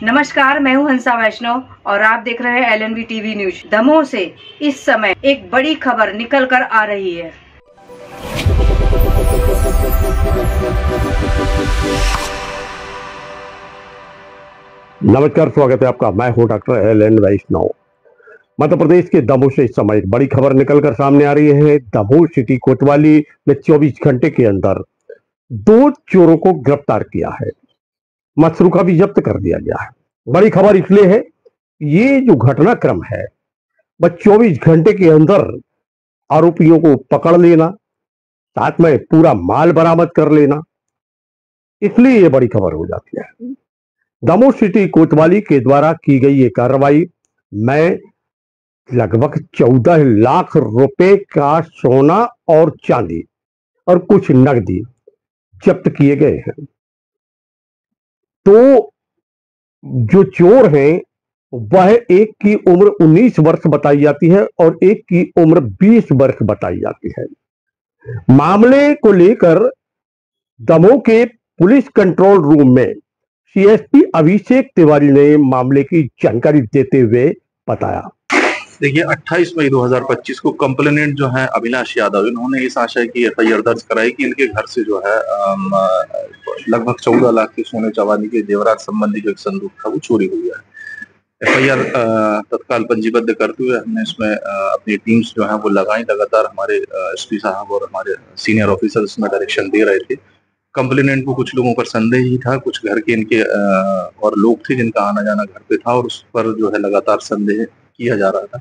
नमस्कार, मैं हूं हंसा वैष्णव और आप देख रहे हैं LNV टीवी न्यूज। दमोह से इस समय एक बड़ी खबर निकल कर आ रही है। नमस्कार, स्वागत है आपका। मैं हूं डॉक्टर LN वैष्णव। मध्य प्रदेश के दमोह से इस समय एक बड़ी खबर निकलकर सामने आ रही है। दमोह सिटी कोतवाली में 24 घंटे के अंदर 2 चोरों को गिरफ्तार किया है। मशरूका भी जब्त कर दिया गया है। बड़ी खबर इसलिए है, ये जो घटनाक्रम है वह 24 घंटे के अंदर आरोपियों को पकड़ लेना, साथ में पूरा माल बरामद कर लेना, इसलिए ये बड़ी खबर हो जाती है। दमोह सिटी कोतवाली के द्वारा की गई ये कार्रवाई में लगभग 14 लाख रुपए का सोना और चांदी और कुछ नकदी जब्त किए गए हैं। तो जो चोर हैं वह एक की उम्र 19 वर्ष बताई जाती है और एक की उम्र 20 वर्ष बताई जाती है। मामले को लेकर दमोह के पुलिस कंट्रोल रूम में CSP अभिषेक तिवारी ने मामले की जानकारी देते हुए बताया। देखिए, 28 मई 2025 को कंप्लेनेंट जो है अविनाश यादव, इन्होंने इस आशय की FIR दर्ज कराई कि इनके घर से जो है लगभग 14 लाख के सोने चांदी के जेवरात संबंधी जो एक संदूक था वो चोरी हो गया है। FIR तत्काल पंजीबद्ध करते हुए हमने इसमें अपनी टीम्स जो है वो लगाई। लगातार हमारे SP साहब और हमारे सीनियर ऑफिसर इसमें डायरेक्शन दे रहे थे। कंप्लेनेंट को कुछ लोगों पर संदेह ही था, कुछ घर के इनके और लोग थे जिनका आना जाना घर पे था और उस पर जो है लगातार संदेह किया जा रहा था।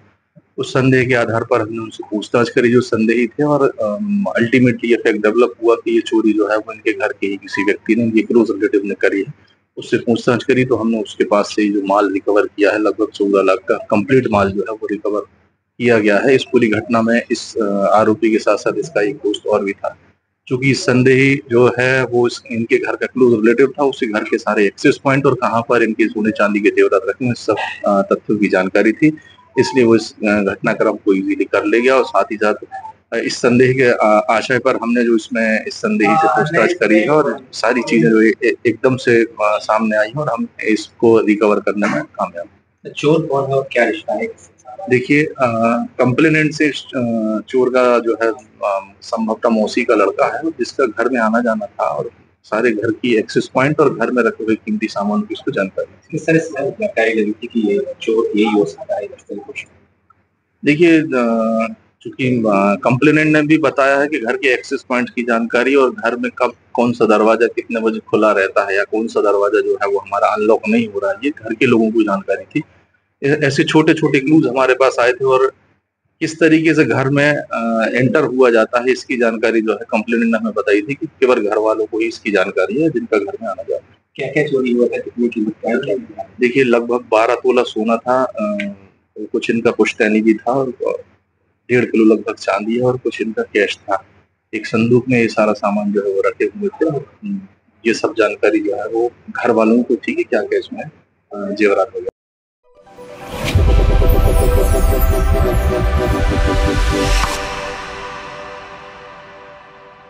उस संदेह के आधार पर हमने उनसे पूछताछ करी जो संदेही थे और अल्टीमेटली ये फैक्ट डेवलप हुआ कि ये चोरी जो है वो इनके घर के ही किसी व्यक्ति ने, इनके क्लोज रिलेटिव ने करी है। उससे पूछताछ करी तो हमने उसके पास से जो माल रिकवर किया है लगभग 14 लाख का कंप्लीट माल जो है वो रिकवर किया गया है। इस पूरी घटना में इस आरोपी के साथ साथ इसका एक दोस्त और भी था। चूंकि संदेही जो है वो इनके घर का क्लोज रिलेटिव था, उसके घर के सारे एक्सेस पॉइंट और कहाँ पर इनके सोने चांदी के जेवरात रखे हैं सब तथ्यों की जानकारी थी, इसलिए वो इस घटनाक्रम को इजीली कर ले गया। और साथ ही साथ इस संदेह के आशय पर हमने जो इसमें इस संदेही से पूछताछ करी है और सारी चीजें जो एकदम से सामने आई है और हम इसको रिकवर करने में कामयाब। चोर कौन है और क्या रिश्ता है? देखिए, कंप्लेनेंट से चोर का जो है संभवतः मौसी का लड़का है जिसका घर में आना जाना था और सारे घर की एक्सेस पॉइंट और घर में रखे हुए कीमती सामान की उसको जानकारी थी। किस तरह से जानकारी लगी थी कि ये चोर यही हो सकता है? देखिए, चूंकि कंप्लेनेंट ने भी बताया है कि घर के एक्सेस पॉइंट की जानकारी और घर में कब कौन सा दरवाजा कितने बजे खुला रहता है या कौन सा दरवाजा जो है वो हमारा अनलॉक नहीं हो रहा है, ये घर के लोगों को जानकारी थी। ऐसे छोटे छोटे क्लूज हमारे पास आए थे और किस तरीके से घर में एंटर हुआ जाता है इसकी जानकारी जो है कंप्लेनेंट ने हमें बताई थी कि केवल घर वालों को ही इसकी जानकारी है जिनका घर में आना जाता है। क्या क्या चोरी हुआ था, कितनी कीमत का? देखिए, लगभग 12 तोला सोना था, कुछ इनका पुश्तैनी भी था और 1.5 किलो लगभग चांदी है और कुछ इनका कैश था। एक संदूक में ये सारा सामान जो है वो रखे हुए थे और ये सब जानकारी जो है वो घर वालों को थी कि क्या कैश में जेवरात वगैरह।